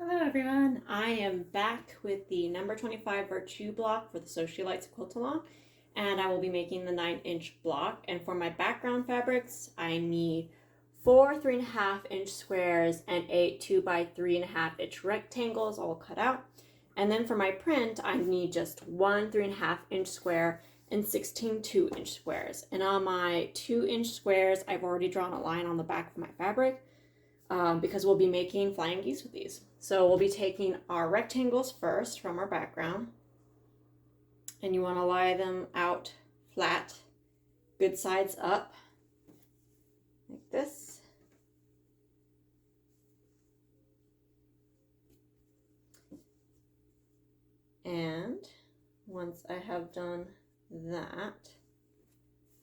Hello everyone, I am back with the number 25 Virtue block for the Sewcialites quilt along, and I will be making the 9-inch block. And for my background fabrics, I need 4 3.5-inch squares and 8 2x3.5-inch rectangles all cut out. And then for my print, I need just 1 3.5-inch square and 16 2-inch squares. And on my 2-inch squares, I've already drawn a line on the back of my fabric. Because we'll be making flying geese with these. So we'll be taking our rectangles first from our background, and you want to lie them out flat, good sides up, like this. And once I have done that,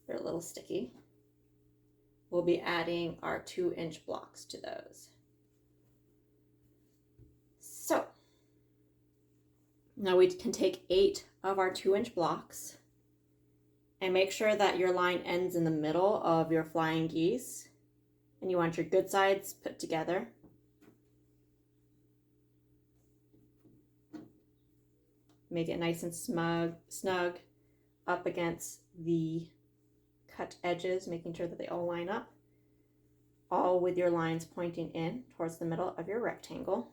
they're a little sticky. We'll be adding our 2-inch blocks to those. So now we can take 8 of our 2-inch blocks and make sure that your line ends in the middle of your flying geese, and you want your good sides put together. Make it nice and snug up against the cut edges, making sure that they all line up, all with your lines pointing in towards the middle of your rectangle.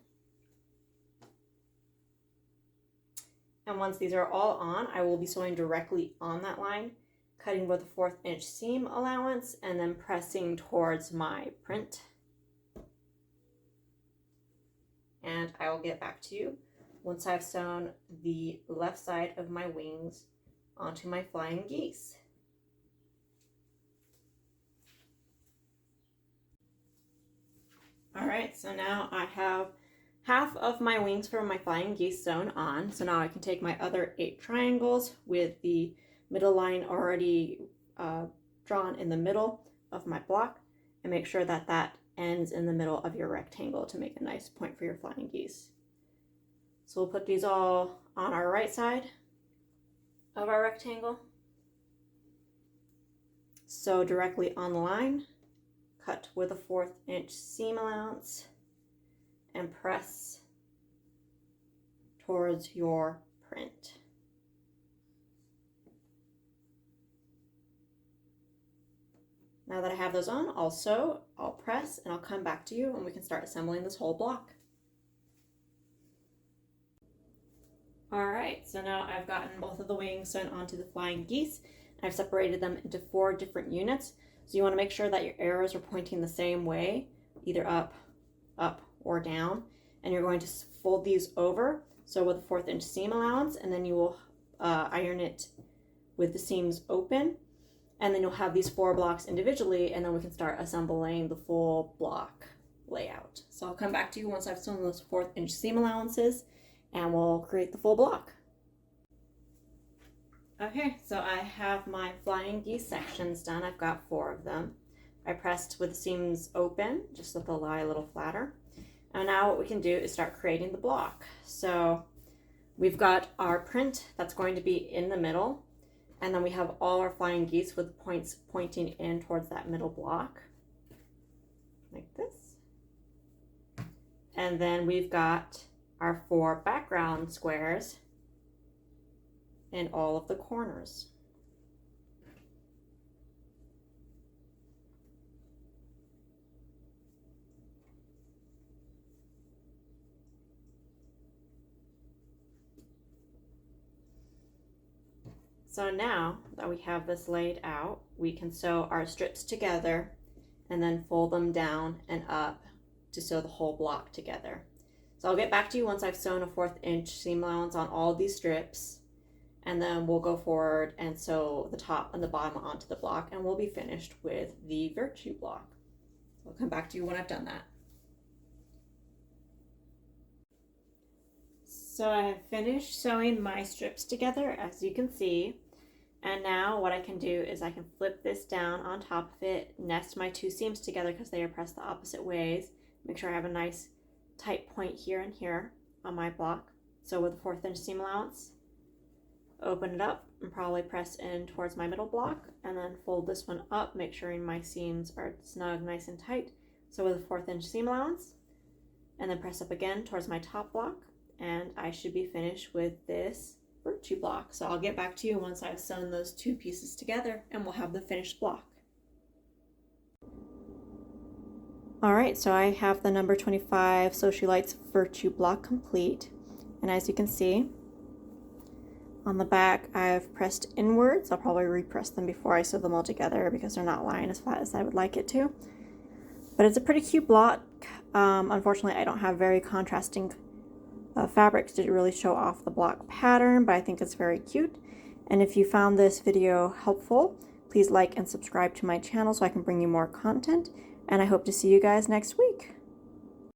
And once these are all on, I will be sewing directly on that line, cutting with a 1/4 inch seam allowance and then pressing towards my print. And I will get back to you once I've sewn the left side of my wings onto my flying geese. All right, so now I have half of my wings for my flying geese sewn on. So now I can take my other 8 triangles with the middle line already drawn in the middle of my block and make sure that that ends in the middle of your rectangle to make a nice point for your flying geese. So we'll put these all on our right side of our rectangle. Sew directly on the line. Cut with a 1/4 inch seam allowance and press towards your print. Now that I have those on, I'll press and I'll come back to you and we can start assembling this whole block. All right, so now I've gotten both of the wings sewn onto the flying geese. I've separated them into 4 different units. So you want to make sure that your arrows are pointing the same way, either up, up, or down. And you're going to fold these over, so with a 1/4 inch seam allowance, and then you will iron it with the seams open. And then you'll have these 4 blocks individually, and then we can start assembling the full block layout. So I'll come back to you once I've sewn those 1/4 inch seam allowances, and we'll create the full block. Okay, so I have my flying geese sections done. I've got 4 of them. I pressed with the seams open, just so they'll lie a little flatter. And now what we can do is start creating the block. So we've got our print that's going to be in the middle, and then we have all our flying geese with points pointing in towards that middle block, like this. And then we've got our 4 background squares in all of the corners. So now that we have this laid out, we can sew our strips together and then fold them down and up to sew the whole block together. So I'll get back to you once I've sewn a 1/4 inch seam allowance on all of these strips, and then we'll go forward and sew the top and the bottom onto the block, and we'll be finished with the Virtue block. I'll come back to you when I've done that. So I have finished sewing my strips together, as you can see. And now what I can do is I can flip this down on top of it, nest my 2 seams together because they are pressed the opposite ways. Make sure I have a nice tight point here and here on my block. So with a 1/4 inch seam allowance, open it up and probably press in towards my middle block, and then fold this one up, make sure my seams are snug, nice and tight. So with a 1/4 inch seam allowance, and and then press up again towards my top block, and I should be finished with this virtue block. So I'll get back to you once I've sewn those two pieces together and we'll have the finished block. Alright, so I have the number 25 Sewcialites virtue block complete, and as you can see on the back I've pressed inwards. I'll probably repress them before I sew them all together because they're not lying as flat as I would like it to. But it's a pretty cute block. Unfortunately I don't have very contrasting fabrics to really show off the block pattern, but I think it's very cute. And if you found this video helpful, please like and subscribe to my channel so I can bring you more content. And I hope to see you guys next week.